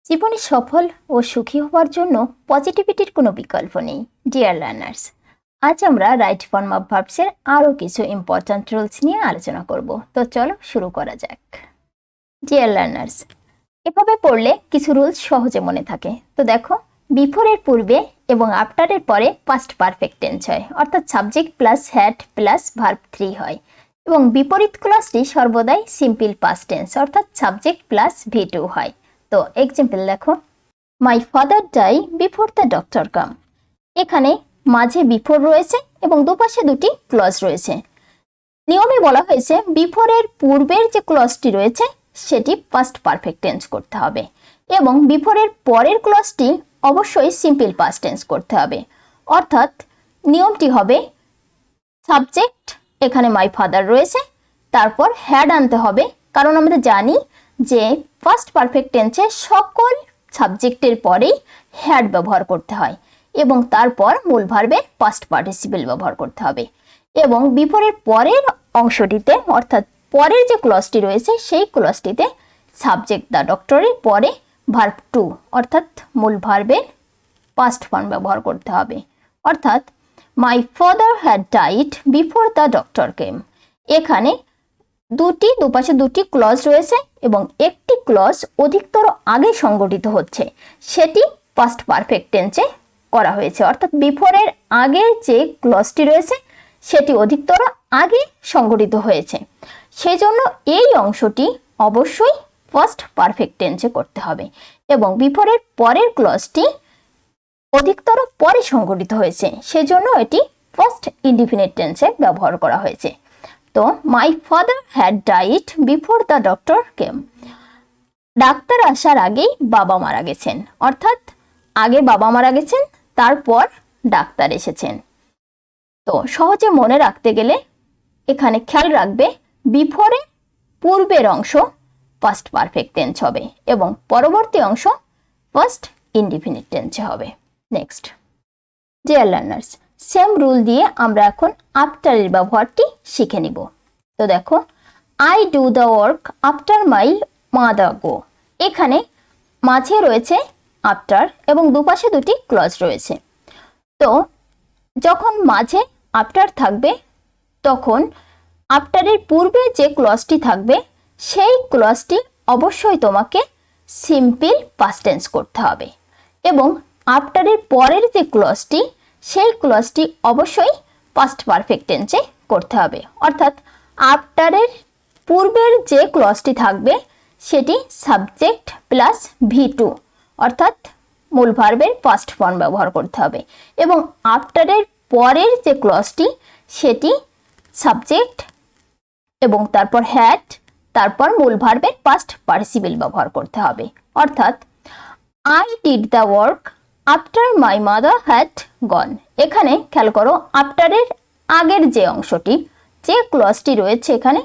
জীবনে সফল ও সুখী হওয়ার জন্য পজিটিভিটির কোনো বিকল্প নেই। ডিয়ার লার্নার্স, আজ আমরা রাইট ফর্ম অফ ভার্বসের আরও কিছু ইম্পর্ট্যান্ট রুলস নিয়ে আলোচনা করব। তো চলো শুরু করা যাক। ডিয়ার লার্নার্স, এভাবে পড়লে কিছু রুলস সহজে মনে থাকে। তো দেখো, বিফোরের পূর্বে এবং আফটারের পরে পাস্ট পারফেক্ট টেন্স হয়, অর্থাৎ subject plus had plus verb 3 হয়, এবং বিপরীত ক্লজটি সর্বদাই সিম্পল পাস্ট টেন্স অর্থাৎ সাবজেক্ট প্লাস V2 হয়। তো এক্সাম্পল দেখো, my father die before the doctor come. এখানে মাঝে বিফোর রয়েছে এবং দুপাশে দুটি ক্লজ রয়েছে। নিয়মে বলা হয়েছে বিফোরের পূর্বের যে ক্লজটি রয়েছে সেটি পাস্ট পারফেক্ট টেন্স করতে হবে এবং বিফোরের পরের ক্লজটি অবশ্যই সিম্পল পাস্ট টেন্স করতে হবে। অর্থাৎ নিয়মটি হবে সাবজেক্ট, এখানে মাই ফাদার রয়েছে, তারপর হ্যাড আনতে হবে, কারণ আমরা জানি যে ফার্স্ট পারফেক্ট টেন্সে সকল সাবজেক্টের পরেই হ্যাড ব্যবহার করতে হয় এবং তারপর মূল ভার্বের পাস্ট পার্টিসিপল ব্যবহার করতে হবে। এবং বিফোরের পরের অংশটিতে অর্থাৎ পরের যে ক্লজটি রয়েছে সেই ক্লজটিতে সাবজেক্ট দ্য ডক্টরের পরে ভার্ব টু অর্থাৎ মূল ভার্বের পাস্ট ফর্ম ব্যবহার করতে হবে। অর্থাৎ my father had died before the doctor came. এখানে দুপাশে দুটি ক্লজ রয়েছে এবং একটি ক্লজ অধিকতর আগে সংগঠিত হচ্ছে, সেটি পাস্ট পারফেক্ট টেন্সে করা হয়েছে। অর্থাৎ বিফোরের আগের যে ক্লজটি রয়েছে সেটি অধিকতর আগে সংগঠিত হয়েছে, সেজন্য এই অংশটি অবশ্যই ফার্স্ট পারফেক্ট টেন্সে করতে হবে এবং বিফোরের পরের ক্লজটি অধিকতর পরে সংগঠিত হয়েছে, সেজন্য এটি ফার্স্ট ইনডিফিনিট টেন্সে ব্যবহার করা হয়েছে। তো my father had died before the doctor came. Doctor আসার আগেই বাবা মারা গেছেন, অর্থাৎ আগে বাবা মারা গেছেন তারপর ডাক্তার এসেছেন। তো সহজে মনে রাখতে গেলে এখানে খেয়াল রাখবে বিফোরে পূর্বের অংশ ফার্স্ট পারফেক্ট টেন্স হবে এবং পরবর্তী অংশ ফার্স্ট ইনডিফিনিট টেন্সে হবে। Next, dear learners, same rule দিয়ে আমরা এখন আফটারের ব্যবহারটি শিখে নিব। তো দেখো, I do the work after my mother go. এখানে মাঝে রয়েছে আফটার এবং দুপাশে দুটি ক্লজ রয়েছে। তো যখন মাঝে আফটার থাকবে তখন আফটারের পূর্বে যে ক্লজটি থাকবে সেই ক্লজটি অবশ্যই তোমাকে সিম্পল পাস্ট টেন্স করতে হবে এবং আফটারের পরের যে ক্লজটি সেই ক্লজটি অবশ্যই পাস্ট পারফেক্ট টেন্সে করতে হবে। অর্থাৎ আফটারের পূর্বের যে ক্লজটি থাকবে সেটি সাবজেক্ট প্লাস V2 অর্থাৎ মূল ভার্বের পাস্ট ফর্ম ব্যবহার করতে হবে এবং আফটারের পরের যে ক্লজটি সেটি সাবজেক্ট এবং তারপর হ্যাড, তারপর মূল ভার্বের পাস্ট পার্টিসিপল ব্যবহার করতে হবে। অর্থাৎ I did the work after my mother had gone. এখানে খেয়াল করো, আফটারের আগের যে অংশটি যে ক্লজটি রয়েছে এখানে,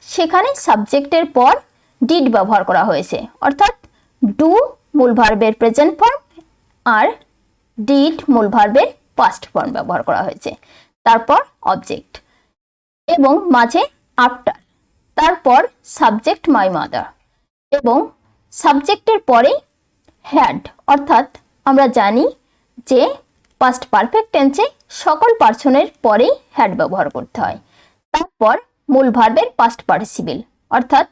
সেখানে সাবজেক্টের পর ডিড ব্যবহার করা হয়েছে, অর্থাৎ ডু মূল ভার্বের প্রেজেন্ট ফর্ম আর ডিড মূল ভার্বের পাস্ট ফর্ম ব্যবহার করা হয়েছে, তারপর অবজেক্ট এবং মাঝে আফটার, তারপর সাবজেক্ট মাই মাদার এবং সাবজেক্টের পরে হ্যাড। অর্থাৎ আমরা জানি যে পাস্ট পারফেক্ট টেন্সে সকল পার্সনের পরেই হ্যাড ব্যবহার করতে হয়। তারপর মূল ভার্বের পাস্ট পার্টিসিপল অর্থাৎ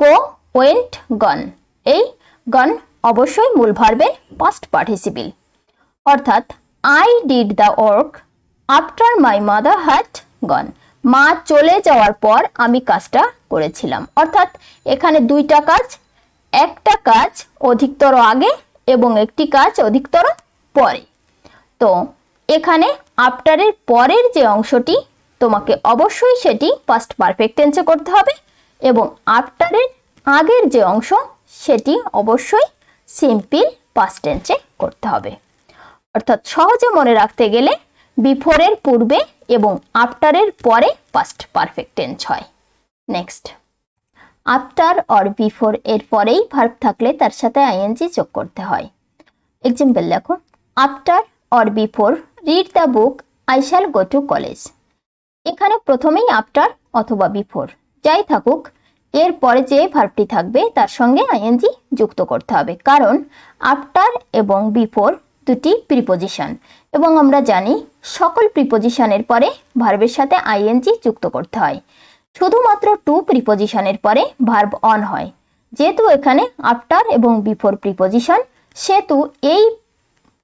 গো, ওয়েন্ট, গন। এই গন অবশ্যই মূল ভার্বের পাস্ট পার্টিসিপল। অর্থাৎ I did the work after my mother had gone. মা চলে যাওয়ার পর আমি কাজটা করেছিলাম। অর্থাৎ এখানে দুইটা কাজ, একটা কাজ অধিকতর আগে এবং একটি কাজ অধিকতর পরে। তো এখানে আফটারের পরের যে অংশটি তোমাকে অবশ্যই সেটি পাস্ট পারফেক্ট টেন্সে করতে হবে এবং আফটারের আগের যে অংশ সেটি অবশ্যই সিম্পল পাস্ট টেন্সে করতে হবে। অর্থাৎ সহজে মনে রাখতে গেলে বিফোরের পূর্বে এবং আফটারের পরে পাস্ট পারফেক্ট টেন্স হয়। নেক্সট, আফটার অর বিফোর এর পরেই ভার্ব থাকলে তার সাথে আইএনজি যোগ করতে হয়। এক্সাম্পল দেখো, after or before read the book I shall go to college. এখানে প্রথমেই আফটার অথবা বিফোর যাই থাকুক, এরপরে যে ভার্বটি থাকবে তার সঙ্গে আইএনজি যুক্ত করতে হবে, কারণ আফটার এবং বিফোর দুটি প্রিপোজিশন, এবং আমরা জানি সকল প্রিপোজিশনের পরে ভার্বের সাথে আইএনজি যুক্ত করতে হয়। শুধুমাত্র টু প্রিপোজিশনের পরে ভার্ব অন হয়। যেহেতু এখানে আফটার এবং বিফোর প্রিপোজিশন, সেহেতু এই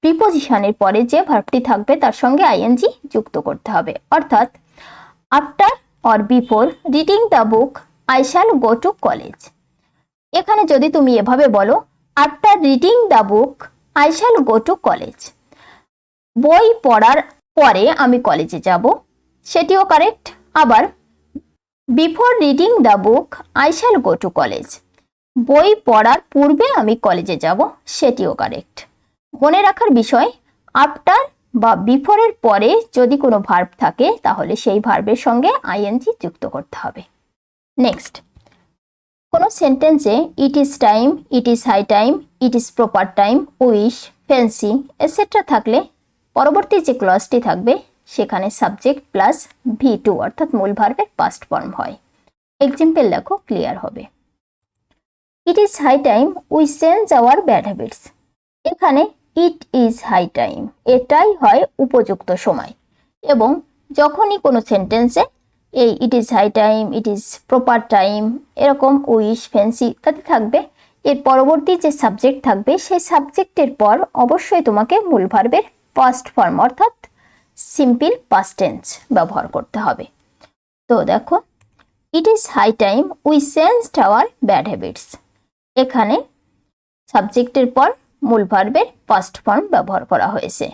প্রিপোজিশনের পরে যে ভার্বটি থাকবে তার সঙ্গে আইএনজি যুক্ত করতে হবে। অর্থাৎ after or before reading the book I shall go to college. এখানে যদি তুমি এভাবে বলো, after reading the book I shall go to college, বই পড়ার পরে আমি কলেজে যাব, সেটিও কারেক্ট। আবার before reading the book I shall go to college, বই পড়ার পূর্বে আমি কলেজে যাব, সেটিও কারেক্ট। মনে রাখার বিষয়, আফটার বা বিফোরের পরে যদি কোনো ভার্ব থাকে তাহলে সেই ভার্বের সঙ্গে আইএনজি যুক্ত করতে হবে। নেক্সট, কোনো সেন্টেন্সে it is time, it is high time, it is proper time, wish, fancy etcetera থাকলে পরবর্তী যে ক্লজটি থাকবে সেখানে সাবজেক্ট প্লাস V2 অর্থাৎ মূল ভার্বের পাস্ট ফর্ম হয়। এক্সাম্পল লেখো, ক্লিয়ার হবে। It is high time we change our bad habits. এখানে ইট ইজ হাই টাইম এটাই হয় উপযুক্ত সময়, এবং যখনই কোনো সেন্টেন্সে এই it is high time, it is proper time, এরকম উইশ, ফ্যান্সি ইত্যাদি থাকবে, এর পরবর্তী যে সাবজেক্ট থাকবে সেই সাবজেক্টের পর অবশ্যই তোমাকে মূল ভার্বের পাস্ট ফর্ম অর্থাৎ সিম্পল পাস্ট টেন্স ব্যবহার করতে হবে। তো দেখো, it is high time we changed our bad habits, এখানে সাবজেক্টের পর মূল ভার্বের পাস্ট ফর্ম ব্যবহার করা হয়েছে,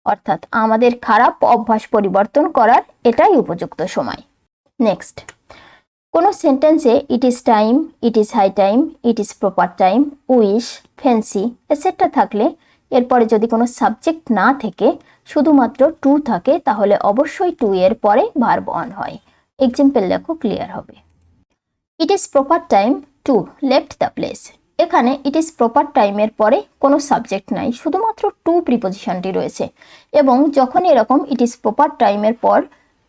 অর্থাৎ আমাদের খারাপ অভ্যাস পরিবর্তন করার এটাই উপযুক্ত সময়। নেক্সট, কোনো সেন্টেন্সে it is time, it is high time, it is proper time, wish, fancy etcetera থাকলে এরপরে যদি কোনো সাবজেক্ট না থেকে শুধুমাত্র টু থাকে তাহলে অবশ্যই টু এর পরে ভার্ব অন হয়। এক্সাম্পল লেখো, ক্লিয়ার হবে। It is proper time to left the place. এখানে ইট ইজ প্রপার টাইমের পরে কোনো সাবজেক্ট নাই, শুধুমাত্র টু প্রিপোজিশনটি রয়েছে, এবং যখন এরকম ইট ইজ প্রপার টাইমের পর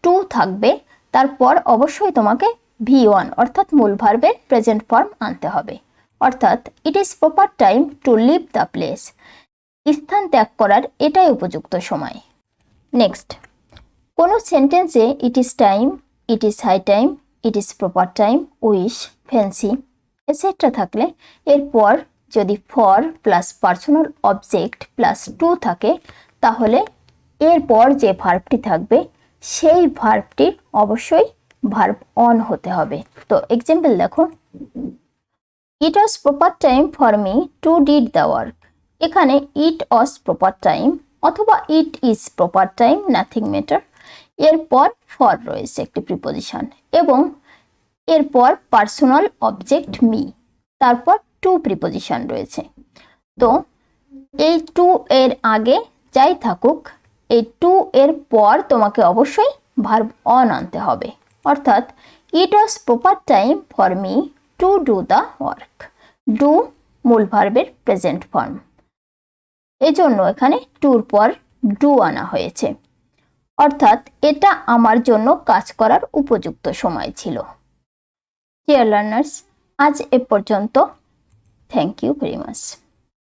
টু থাকবে তারপর অবশ্যই তোমাকে V1 অর্থাৎ মূল ভার্বের প্রেজেন্ট ফর্ম আনতে হবে। অর্থাৎ it is proper time to leave the place, স্থান ত্যাগ করার এটাই উপযুক্ত সময়। নেক্সট, কোনো সেন্টেন্সে it is time, it is high time, it is proper time, wish, fancy etcetera থাকলে এরপর যদি for plus personal object plus to থাকে তাহলে এরপর যে ভার্বটি থাকবে সেই ভার্বটির অবশ্যই ভার্ব অন হতে হবে। তো এক্সাম্পল দেখো, it was proper time for me to did the work. এখানে ইট ওয়াজ প্রপার টাইম অথবা it is proper time, nothing matter, এরপর ফর রয়েছে একটি প্রিপোজিশন এবং এরপর পার্সোনাল অবজেক্ট মি, তারপর টু প্রিপোজিশন রয়েছে। তো এই টু এর আগে যাই থাকুক, এই টু এর পর তোমাকে অবশ্যই ভার্ব অন আনতে হবে। অর্থাৎ it was proper time for me to do the work, do মূল ভার্বের প্রেজেন্ট ফর্ম, এজন্য এখানে টুর পর ডু আনা হয়েছে। অর্থাৎ এটা আমার জন্য কাজ করার উপযুক্ত সময় ছিল। ডিয়ার লার্নার্স, আজ এ পর্যন্ত। Thank you very much.